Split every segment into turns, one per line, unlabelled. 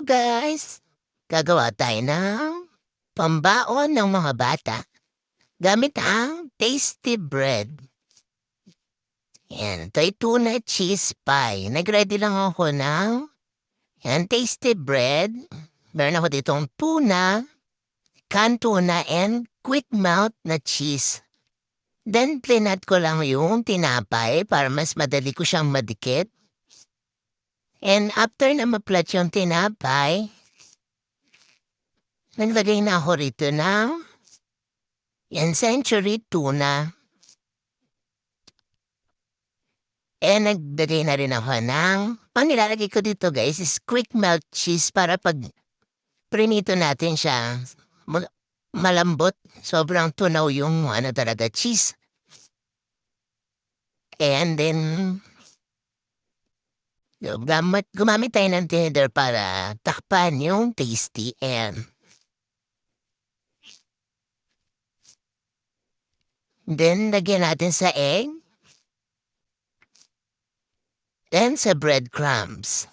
Guys, gagawa tayo ng pambaon ng mga bata gamit ang tasty bread. Yan, ito'y tuna cheese pie. Nag-ready lang ako ng tasty bread. Meron ako ditong tuna, canned tuna, and quick melt na cheese. Then, plinat ko lang yung tinapay para mas madali ko siyang madikit. And after na ma-plat yung tinapay, naglagay na ako rito ng century tuna. Naglagay na rin ako ng, ang nilalagay ko dito guys is quick melt cheese para pag prinito natin siya, malambot, sobrang tunaw yung talaga cheese. And then, gumamit tayo ng tinder para takpan yung tasty and then, lagyan natin sa egg. Then, sa breadcrumbs.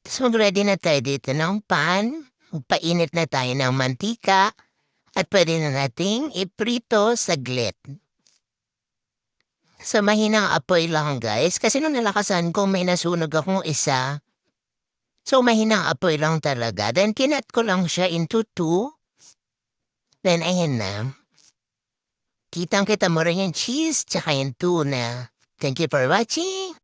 So, ready na tayo dito ng pan. Painit na tayo ng mantika. At pwede na nating iprito saglit. So, mahinang apoy lang guys. Kasi nung nalakasan ko, may nasunog akong isa. So, mahinang apoy lang talaga. Then, kinat ko lang siya into 2. Then, ayan na. Kitang-kita mo rin yung cheese tsaka yung tuna. Thank you for watching.